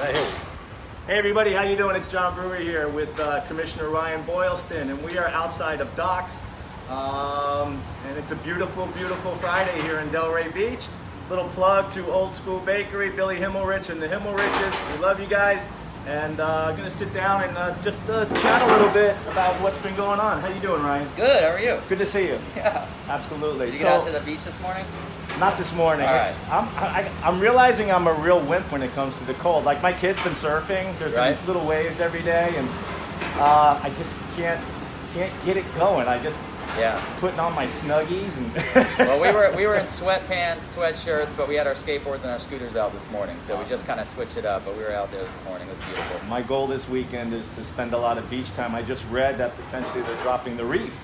Hey. Hey everybody, how you doing? It's John Brewer here with Commissioner Ryan Boylston, and we are outside of docks. And it's a beautiful, beautiful Friday here in Delray Beach. Little plug to Old School Bakery, Billy Himmelrich and the Himmelriches. We love you guys, and I'm gonna sit down and just chat a little bit about what's been going on. How you doing, Ryan? Good. How are you? Good to see you. Yeah. Absolutely. Did you get out to the beach this morning? Not this morning. All right. I'm realizing I'm a real wimp when it comes to the cold. Like my kid's been surfing. There's been little waves every day, and I just can't get it going. I just putting on my Snuggies and. Well, we were in sweatpants, sweatshirts, but we had our skateboards and our scooters out this morning, so we just kind of switched it up. But we were out there this morning. It was beautiful. My goal this weekend is to spend a lot of beach time. I just read that potentially they're dropping the reef.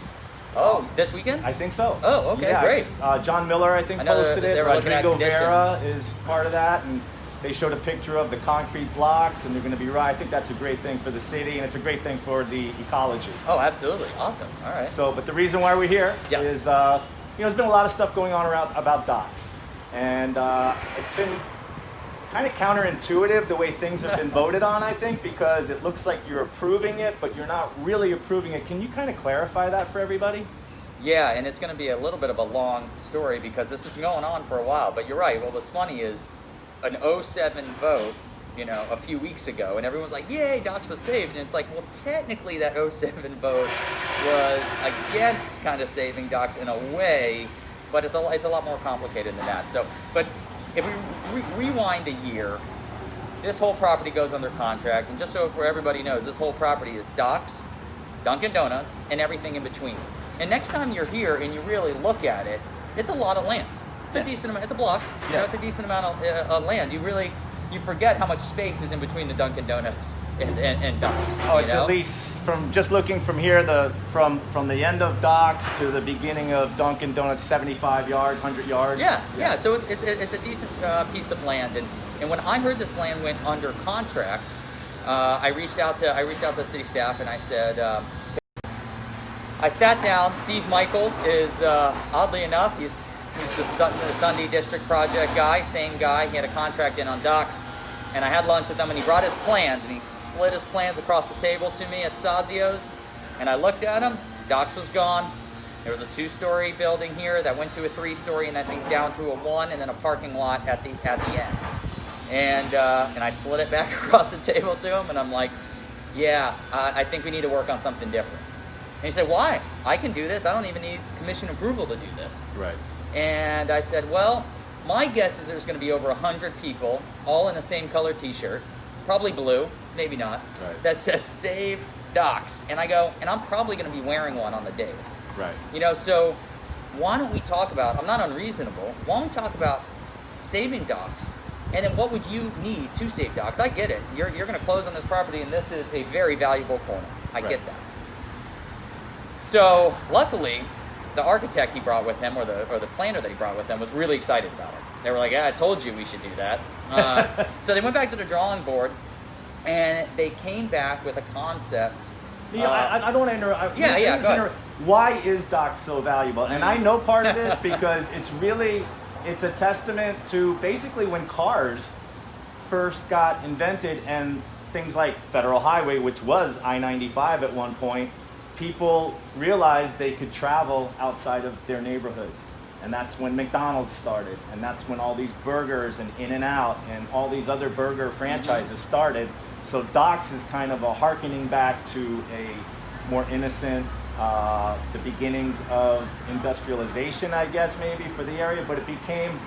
Oh, this weekend? I think so. Oh, okay, yeah, great. John Miller, I think, posted it. Rodrigo Vera Vera is part of that, and they showed a picture of the concrete blocks, and they're going to be right. I think that's a great thing for the city, and it's a great thing for the ecology. Oh, absolutely. Awesome. All right. So, but the reason why we're here is, there's been a lot of stuff going on about docks, and it's been kind of counterintuitive the way things have been voted on, I think, because it looks like you're approving it, but you're not really approving it. Can you kind of clarify that for everybody? Yeah, and it's going to be a little bit of a long story because this has been going on for a while. But you're right. What was funny is an 07 vote, a few weeks ago, and everyone's like, yay, docks was saved. And it's like, well, technically that 07 vote was against kind of saving docks in a way, but it's a lot more complicated than that. So, but if we rewind a year, this whole property goes under contract, and just so for everybody knows, this whole property is docks, Dunkin' Donuts, and everything in between. And next time you're here and you really look at it, it's a lot of land. It's a decent amount. It's a block. It's a decent amount of land. You forget how much space is in between the Dunkin' Donuts and docks. Oh, it's at least from just looking from here, from the end of docks to the beginning of Dunkin' Donuts, 75 yards, 100 yards. Yeah. So it's a decent piece of land, and when I heard this land went under contract, I reached out to city staff and I said. I sat down. Steve Michaels is oddly enough, he's the Sunday District Project guy, same guy. He had a contract in on docks, and I had lunch with him, and he brought his plans, and he slid his plans across the table to me at Sazio's, and I looked at him. Docks was gone. There was a 2-story building here that went to a 3-story, and I think down to a 1, and then a parking lot at the end. And I slid it back across the table to him, and I'm like, I think we need to work on something different. And he said, why? I can do this. I don't even need commission approval to do this. Right. And I said, well, my guess is there's going to be over 100 people, all in the same color t-shirt, probably blue, maybe not, that says Save Docks. And I go, and I'm probably going to be wearing one on the days. Right. So why don't we talk about, I'm not unreasonable, why don't we talk about saving docks? And then what would you need to save docks? I get it. You're going to close on this property, and this is a very valuable corner. I get that. So luckily, the architect he brought with him, or the planner that he brought with him, was really excited about it. They were like, I told you we should do that. So they went back to the drawing board, and they came back with a concept. I don't want to interrupt. Go ahead. Why is docks so valuable? And I know part of this because it's a testament to basically when cars first got invented, and things like Federal Highway, which was I-95 at one point, people realized they could travel outside of their neighborhoods. And that's when McDonald's started. And that's when all these burgers and In-N-Out and all these other burger franchises started. So docks is kind of a hearkening back to a more innocent, the beginnings of industrialization, I guess, maybe for the area. But it became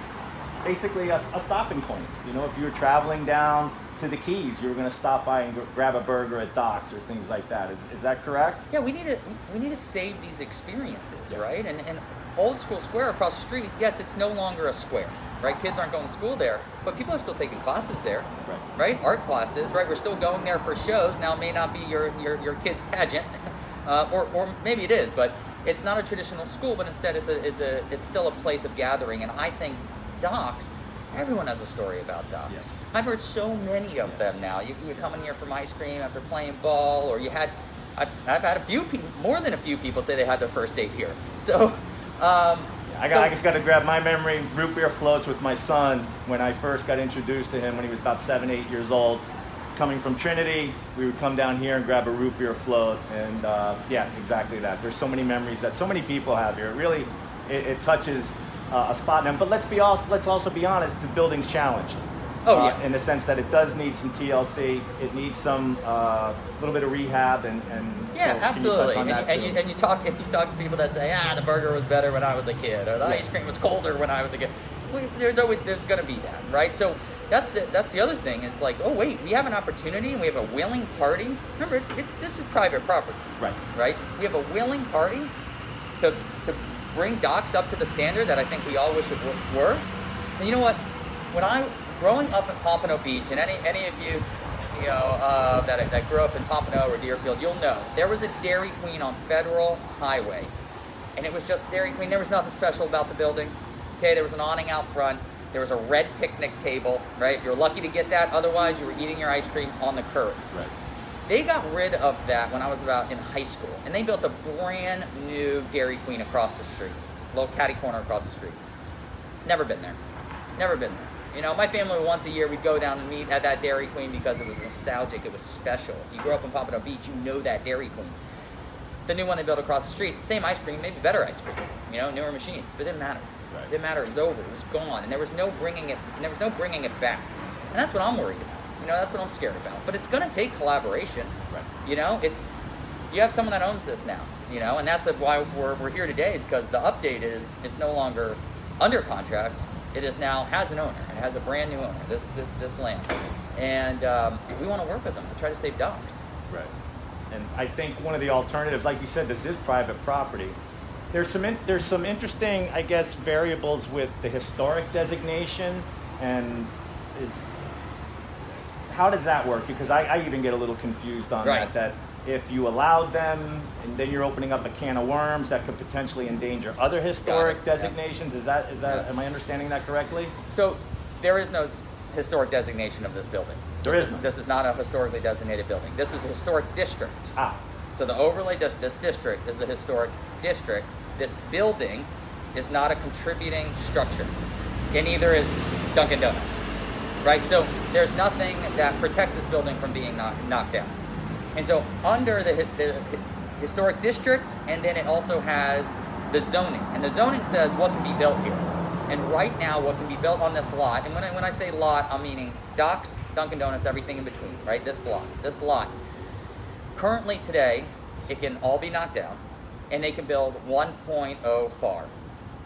basically a stopping point. If you were traveling down to the Keys, you were going to stop by and grab a burger at docks or things like that. Is that correct? Yeah, we need to save these experiences, right? And Old School Square across the street, yes, it's no longer a square, right? Kids aren't going to school there, but people are still taking classes there, right? Art classes, right? We're still going there for shows. Now, it may not be your kid's pageant, or maybe it is, but it's not a traditional school, but instead it's still a place of gathering. And I think docks, everyone has a story about docks. Yes. I've heard so many of them now. You're coming here from ice cream after playing ball, or I've had more than a few people say they had their first date here. So I just got to grab my memory. Root beer floats with my son when I first got introduced to him when he was about 7, 8 years old. coming from Trinity, we would come down here and grab a root beer float, and yeah, exactly that. There's so many memories that so many people have here. It really, it touches a spot in them. But let's also be honest, the building's challenged. Oh, yes. In the sense that it does need some TLC, it needs some little bit of rehab, and yeah, so absolutely. Can you touch on that too? And you talk to people that say, the burger was better when I was a kid, or the ice cream was colder when I was a kid. Well, there's going to be that, right? So that's the other thing. It's like, oh wait, we have an opportunity and we have a willing party. Remember, this is private property, right? We have a willing party to bring docks up to the standard that I think we all wish it were. And you know what? Growing up in Pompano Beach, and any of you, that grew up in Pompano or Deerfield, you'll know there was a Dairy Queen on Federal Highway, and it was just Dairy Queen. There was nothing special about the building. Okay, there was an awning out front. There was a red picnic table, right? If you were lucky to get that, otherwise you were eating your ice cream on the curb. Right. They got rid of that when I was about in high school, and they built a brand new Dairy Queen across the street, a little catty corner across the street. Never been there. You know, my family, once a year, we'd go down and meet at that Dairy Queen because it was nostalgic, it was special. You grew up in Pompano Beach, you know that Dairy Queen. The new one they built across the street, same ice cream, maybe better ice cream, newer machines, but it didn't matter. Right. It didn't matter, it was over, it was gone, and there was no bringing it back. And that's what I'm worried about, that's what I'm scared about. But it's gonna take collaboration, right. You have someone that owns this now, and that's why we're here today, is because the update is it's no longer under contract. It is now has an owner. It has a brand new owner. This land, and we want to work with them to try to save docks. Right. And I think one of the alternatives, like you said, this is private property. There's some interesting, I guess, variables with the historic designation, and how does that work? Because I even get a little confused on right. that if you allowed them, and then you're opening up a can of worms that could potentially endanger other historic designations. Yeah. Is that am I understanding that correctly? So there is no historic designation of this building. This is not a historically designated building. This is a historic district. So the overlay this district is a historic district. This building is not a contributing structure, and neither is Dunkin' Donuts, right? So there's nothing that protects this building from being knocked down. And so under the historic district, and then it also has the zoning. And the zoning says what can be built here. And right now, what can be built on this lot, and when I say lot, I'm meaning docks, Dunkin' Donuts, everything in between, right? This block, this lot. Currently today, it can all be knocked down, and they can build 1.0 FAR,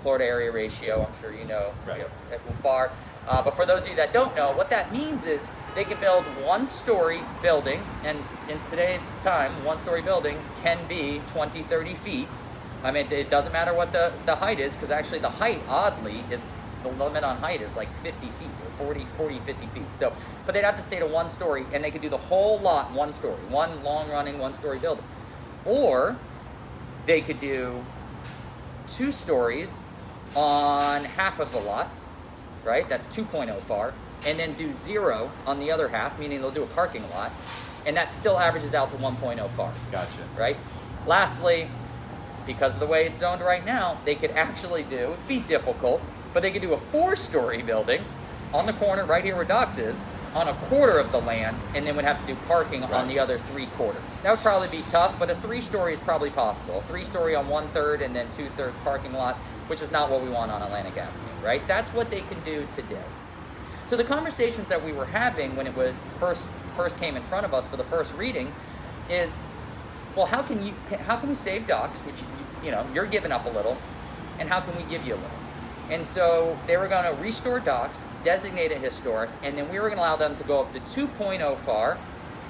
Florida area ratio, I'm sure you know, right. FAR. But for those of you that don't know, what that means is they can build one-story building, and in today's time, one-story building can be 20, 30 feet. I mean, it doesn't matter what the height is, because actually the height, oddly, is the limit on height is like 50 feet, or 40, 50 feet. So, but they'd have to stay to one story, and they could do the whole lot one story, one long-running one-story building. Or they could do 2 stories on half of the lot, right? That's 2.0 FAR. And then do 0 on the other half, meaning they'll do a parking lot, and that still averages out to 1.0 FAR. Gotcha. Right? Lastly, because of the way it's zoned right now, they could actually it'd be difficult, but they could do a 4-story building on the corner right here where Docks is, on a quarter of the land, and then would have to do parking on the other 3/4. That would probably be tough, but a 3-story is probably possible. A 3-story on 1/3 and then 2/3 parking lot, which is not what we want on Atlantic Avenue, right? That's what they can do today. So the conversations that we were having when it was first came in front of us for the first reading is, well, how can we save docks, which you're giving up a little, and how can we give you a little? And so they were going to restore docks, designate it historic, and then we were going to allow them to go up to 2.0 FAR,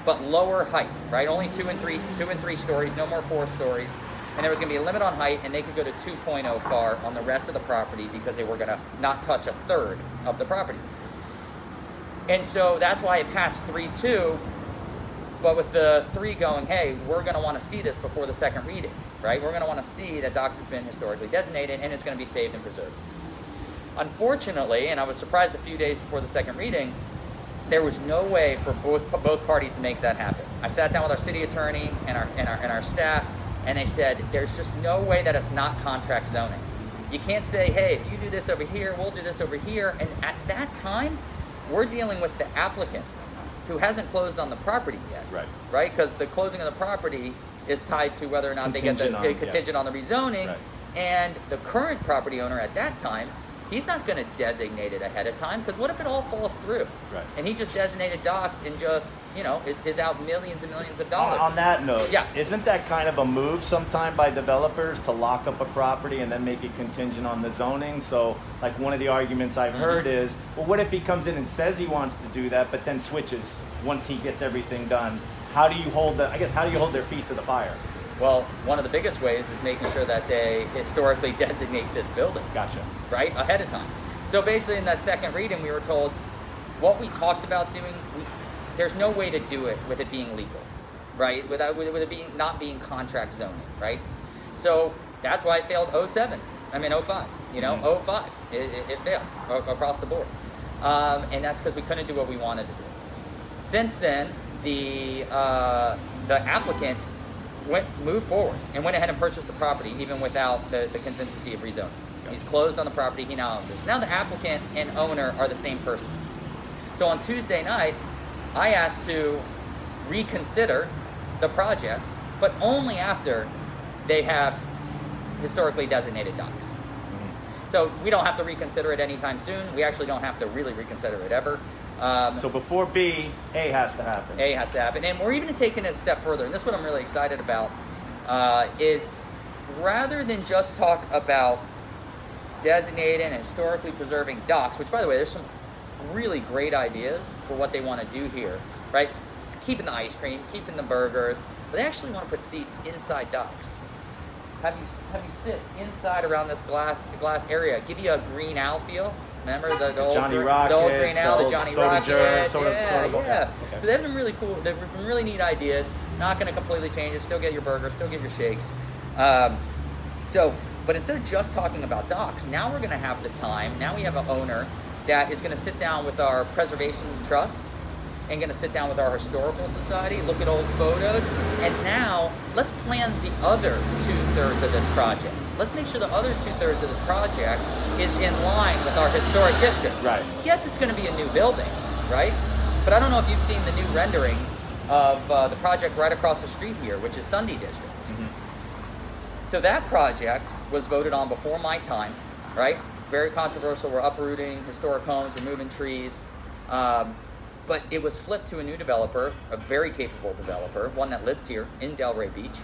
but lower height, right? Only 2 and 3 stories, no more 4 stories. And there was going to be a limit on height, and they could go to 2.0 FAR on the rest of the property because they were going to not touch 1/3 of the property. And so that's why it passed 3-2, but with the 3 going, hey, we're going to want to see this before the second reading, right? We're going to want to see that docks has been historically designated and it's going to be saved and preserved. Unfortunately, and I was surprised a few days before the second reading, there was no way for both parties to make that happen. I sat down with our city attorney and our staff, and they said there's just no way that it's not contract zoning. You can't say, hey, if you do this over here, we'll do this over here. And at that time, we're dealing with the applicant. who hasn't closed on the property yet. Right? Because the closing of the property is tied to whether or not they get the contingent on the rezoning. Right. And the current property owner at that time, he's not going to designate it ahead of time, because what if it all falls through? Right. And he just designated docks and just, is out millions and millions of dollars. On that note, yeah. Isn't that kind of a move sometime by developers to lock up a property and then make it contingent on the zoning? So, like, one of the arguments I've heard is, well, what if he comes in and says he wants to do that, but then switches once he gets everything done? How do you hold their feet to the fire? Well, one of the biggest ways is making sure that they historically designate this building. Gotcha. Right? Ahead of time. So basically in that second reading, we were told what we talked about doing, there's no way to do it with it being legal, right? With it not being contract zoning, right? So that's why it failed 05, 05. 05. It failed across the board. And that's because we couldn't do what we wanted to do. Since then, the applicant moved forward and went ahead and purchased the property even without the contingency of rezoning. He's closed on the property, he now owns this. Now the applicant and owner are the same person. So on Tuesday night, I asked to reconsider the project, but only after they have historically designated docks. So we don't have to reconsider it anytime soon. We actually don't have to really reconsider it ever. So before B, A has to happen. A has to happen. And we're even taking it a step further, and this is what I'm really excited about, is rather than just talk about designating and historically preserving docks, which, by the way, there's some really great ideas for what they want to do here, right? Keeping the ice cream, keeping the burgers, but they actually want to put seats inside docks. Have you sit inside around this glass area, give you a Green Owl feel. Remember the old Green Owl, the Johnny Rockets? Yeah. Okay. So they have some really cool, they've some really neat ideas. Not going to completely change it. Still get your burgers, still get your shakes. But instead of just talking about docks, now we're going to have the time. Now we have an owner that is going to sit down with our preservation trust and going to sit down with our historical society, look at old photos, and now let's plan the other 2/3 of this project. Let's make sure the other 2/3 of this project is in line with our historic district. Right. Yes, it's going to be a new building, right? But I don't know if you've seen the new renderings of the project right across the street here, which is Sunday District. So that project was voted on before my time, right? Very controversial. We're uprooting historic homes, removing trees. But it was flipped to a new developer, a very capable developer, one that lives here in Delray Beach.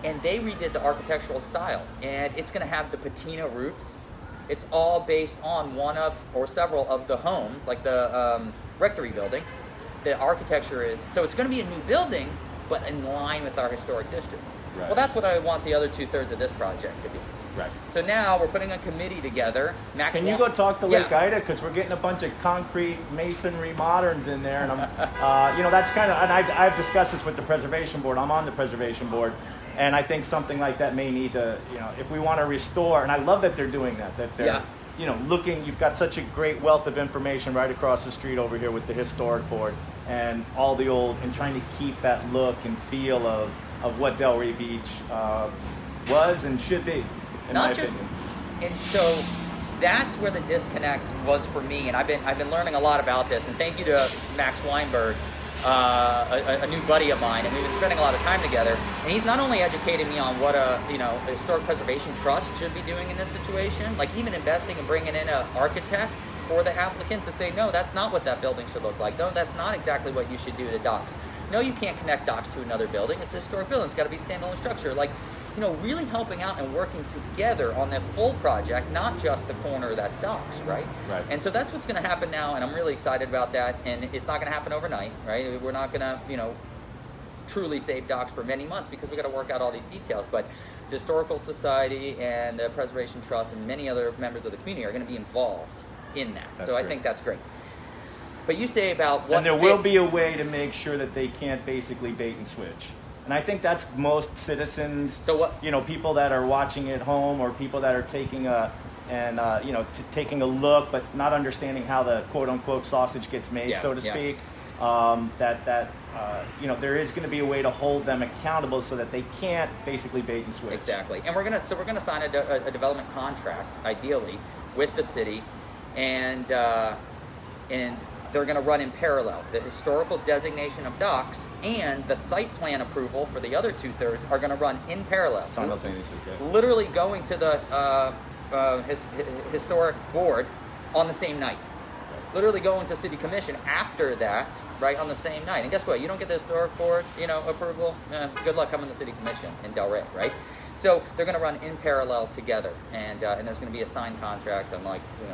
And they redid the architectural style. And it's going to have the patina roofs. It's all based on one of, or several of the homes, like the rectory building. The architecture is, so it's going to be a new building, but in line with our historic district. Right. Well, that's what I want the other 2/3 of this project to be. Right. So now we're putting a committee together. Can you go talk to Lake Ida, because we're getting a bunch of concrete masonry moderns in there, and I'm, that's kind of, and I've discussed this with the preservation board. I'm on the preservation board, and I think something like that may need to, if we want to restore, and I love that they're doing that. That they're, looking. You've got such a great wealth of information right across the street over here with the historic board and all the old, and trying to keep that look and feel of what Delray Beach was and should be. Not just, and so that's where the disconnect was for me, and I've been learning a lot about this. And thank you to Max Weinberg, a new buddy of mine, and we've been spending a lot of time together. And he's not only educating me on what a historic preservation trust should be doing in this situation, like even investing and bringing in an architect for the applicant to say, no, that's not what that building should look like. No, that's not exactly what you should do to docks. No, you can't connect docks to another building. It's a historic building. It's got to be a standalone structure. Like, really helping out and working together on the full project, not just the corner that's docks, right? Right. And so that's what's going to happen now, and I'm really excited about that. And it's not going to happen overnight, right? We're not going to, truly save docks for many months because we got to work out all these details. But the Historical Society and the Preservation Trust and many other members of the community are going to be involved in that. That's so great. I think that's great. But you say about what and there will be a way to make sure that they can't basically bait and switch. And I think that's most citizens. So what? People that are watching at home, or people that are taking taking a look, but not understanding how the quote unquote sausage gets made, so to speak. There is going to be a way to hold them accountable so that they can't basically bait and switch. Exactly. And we're gonna sign a development contract, ideally, with the city, and they're going to run in parallel. The historical designation of docks and the site plan approval for the other 2/3 are going to run in parallel. Simultaneously, okay. Literally going to the historic board on the same night. Literally going to city commission after that, right, on the same night. And guess what? You don't get the historic board, approval. Good luck coming to city commission in Delray, right? So they're going to run in parallel together, and there's going to be a signed contract on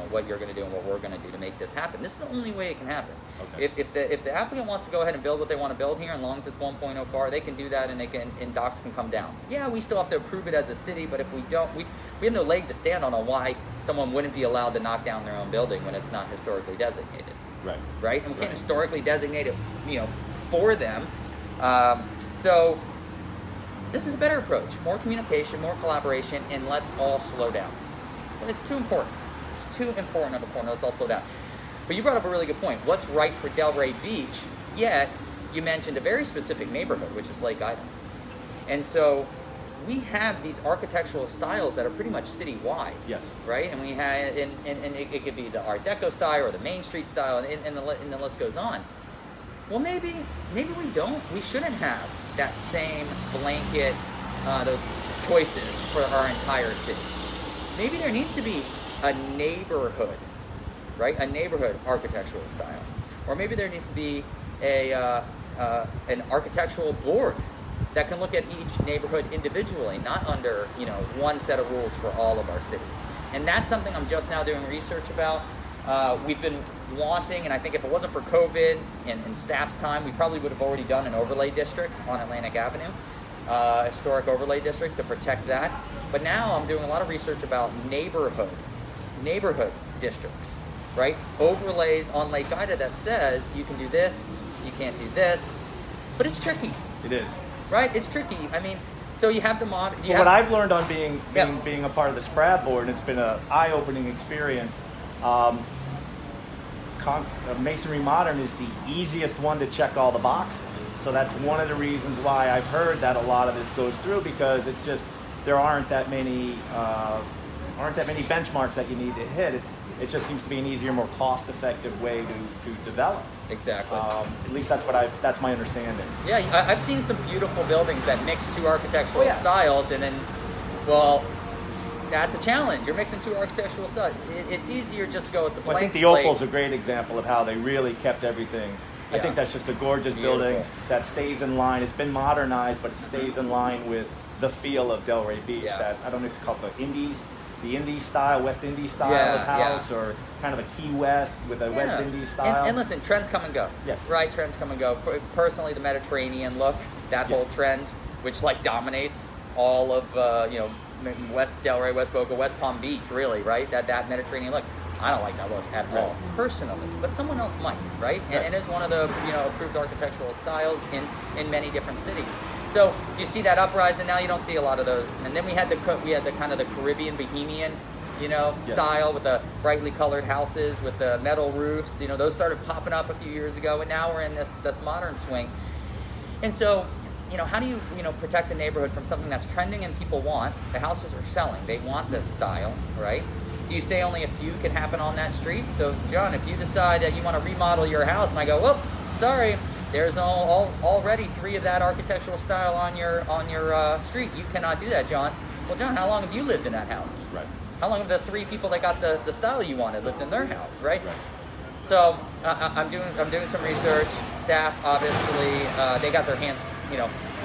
what you're going to do and what we're going to do to make this happen. This is the only way it can happen. Okay. If the applicant wants to go ahead and build what they want to build here, as long as it's 1.0 FAR, they can do that, and docks can come down. Yeah, we still have to approve it as a city, but if we don't, we have no leg to stand on why someone wouldn't be allowed to knock down their own building when it's not historically designated. Right. Right, and we can't historically designate it, for them. So this is a better approach. More communication, more collaboration, and let's all slow down. So it's too important. It's too important of a corner. Let's all slow down. But you brought up a really good point. What's right for Delray Beach? Yet you mentioned a very specific neighborhood, which is Lake Ida. And so we have these architectural styles that are pretty much citywide. Yes. Right, and we had, and it could be the Art Deco style or the Main Street style, and the list goes on. Well, maybe we don't. We shouldn't have that same blanket, those choices for our entire city. Maybe there needs to be a neighborhood, right? A neighborhood architectural style, or maybe there needs to be an architectural board that can look at each neighborhood individually, not under one set of rules for all of our city. And that's something I'm just now doing research about. We've been wanting, and I think if it wasn't for COVID and staff's time, we probably would have already done an overlay district on Atlantic Avenue, historic overlay district to protect that. But now I'm doing a lot of research about neighborhood districts, right? Overlays on Lake Ida that says you can do this, you can't do this, but it's tricky. It is. Right? It's tricky. I mean, so you have the mod. What I've learned on being a part of the SPRAD board, and it's been an eye-opening experience. Masonry Modern is the easiest one to check all the boxes. So that's one of the reasons why I've heard that a lot of this goes through, because it's just there aren't that many benchmarks that you need to hit. It just seems to be an easier, more cost-effective way to develop. Exactly. At least that's my understanding. Yeah, I've seen some beautiful buildings that mix two architectural styles, and then, well, that's a challenge. You're mixing two architectural styles. It's easier just to go with the blank I think the slate. Opal's a great example of how they really kept everything. I think that's just a gorgeous building that stays in line. It's been modernized, but it stays in line with the feel of Delray Beach. Yeah. That I don't know if you call it the Indies style, West Indies style of house, or kind of a Key West with a West Indies style. And listen, trends come and go. Yes. Right, trends come and go. Personally, the Mediterranean look, that whole trend, which dominates all of West Delray, West Boca, West Palm Beach, really, right? That Mediterranean look. I don't like that look at all, personally, but someone else might, right? And it's one of the approved architectural styles in many different cities. So you see that uprise, and now you don't see a lot of those. And then we had the kind of the Caribbean Bohemian, style with the brightly colored houses with the metal roofs. Those started popping up a few years ago, and now we're in this modern swing. And so, how do you protect the neighborhood from something that's trending and people want? The houses are selling; they want this style, right? Do you say only a few can happen on that street? So, John, if you decide that you want to remodel your house, and I go, whoop, sorry, there's already 3 of that architectural style on your street. You cannot do that, John. Well, John, how long have you lived in that house? Right. How long have the 3 people that got the style you wanted lived in their house, right? So I'm doing some research. Staff, obviously, they got their hands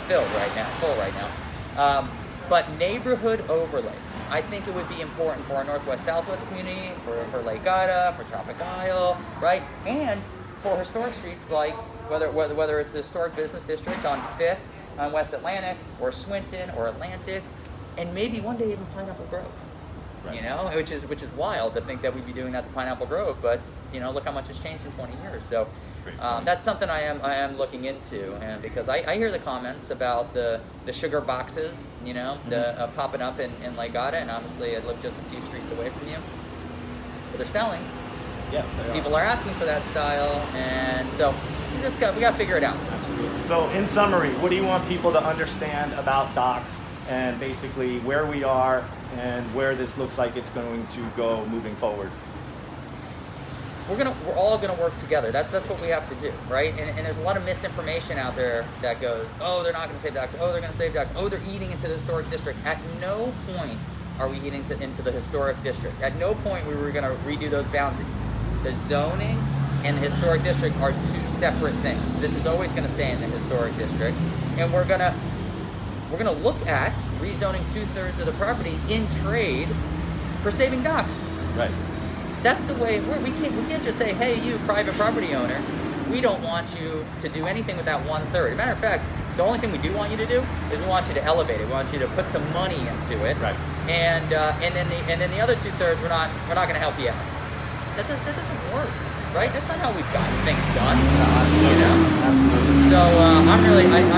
full right now. But neighborhood overlays, I think it would be important for our Northwest Southwest community, for Lake Ida, for Tropic Isle, right? And for historic streets like whether it's a historic business district on 5th, on West Atlantic, or Swinton, or Atlantic, and maybe one day even Pineapple Grove. Right. Which is wild to think that we'd be doing that to Pineapple Grove, but look how much has changed in 20 years. So that's something I am looking into, and because I hear the comments about the sugar boxes, the popping up in Lake Ida, and obviously I live just a few streets away from you, but they're selling. Yes, they People are asking for that style, and so we got to figure it out. Absolutely. So, in summary, what do you want people to understand about docks, and basically where we are and where this looks like it's going to go moving forward? we're all gonna work together. That's what we have to do, right? And there's a lot of misinformation out there that goes, oh, they're not gonna save docks. Oh, they're gonna save docks. Oh, they're eating into the historic district. At no point are we eating into the historic district. At no point we were gonna redo those boundaries. The zoning and the historic district are two separate things. This is always gonna stay in the historic district, and we're gonna look at rezoning 2/3 of the property in trade for saving docks. Right. That's the way it works. We can't just say, hey, you private property owner, we don't want you to do anything with that 1/3. Matter of fact, the only thing we do want you to do is we want you to elevate it. We want you to put some money into it. Right. And then the other 2/3, we're not going to help you out. That doesn't work, right? That's not how we've gotten things done. You know. Absolutely. So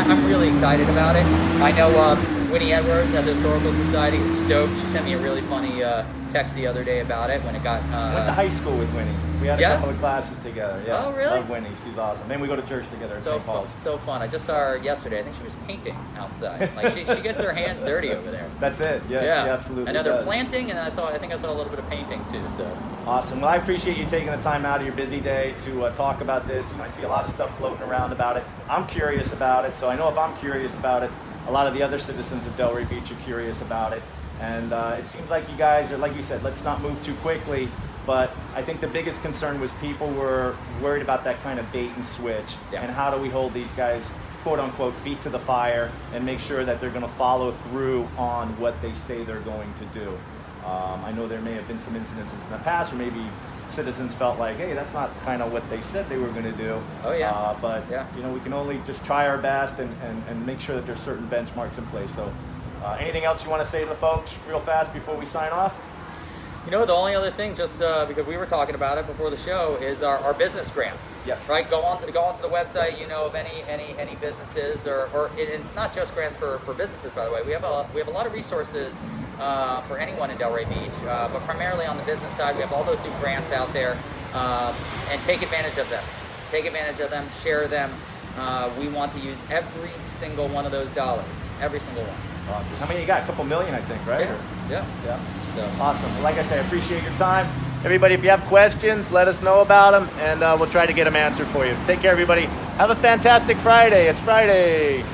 I'm really excited about it. I know Winnie Edwards at the Historical Society is stoked. She sent me a really funny text the other day about it when it got. Went to high school with Winnie. We had a couple of classes together. Yeah. Oh, really? Love Winnie. She's awesome. And we go to church together at St. Paul's. So fun. I just saw her yesterday. I think she was painting outside. Like she gets her hands dirty over there. That's it. Yeah, she absolutely I know they're does. planting, and I think I saw a little bit of painting too. So Awesome. Well, I appreciate you taking the time out of your busy day to talk about this. You know, I see a lot of stuff floating around about it. I'm curious about it, so I know if I'm curious about it, a lot of the other citizens of Delray Beach are curious about it. And it seems like you guys are, like you said, let's not move too quickly. But I think the biggest concern was people were worried about that kind of bait and switch. Yeah. And how do we hold these guys, quote unquote, feet to the fire and make sure that they're going to follow through on what they say they're going to do. I know there may have been some incidences in the past, or maybe citizens felt like, hey, that's not kind of what they said they were going to do. Oh, yeah. But you know, we can only just try our best and make sure that there's certain benchmarks in place. So anything else you want to say to the folks real fast before we sign off? You know, the only other thing, just because we were talking about it before the show, is our business grants. Yes. Right. Go onto the website. You know of any businesses, or it's not just grants for businesses. By the way, we have a lot of resources for anyone in Delray Beach, but primarily on the business side, we have all those new grants out there, and take advantage of them. Take advantage of them. Share them. We want to use every single one of those dollars. Every single one. How many you got? A couple million, I think, right? Yeah. So. Awesome. Well, like I say, I appreciate your time. Everybody, if you have questions, let us know about them, and we'll try to get them answered for you. Take care, everybody. Have a fantastic Friday. It's Friday.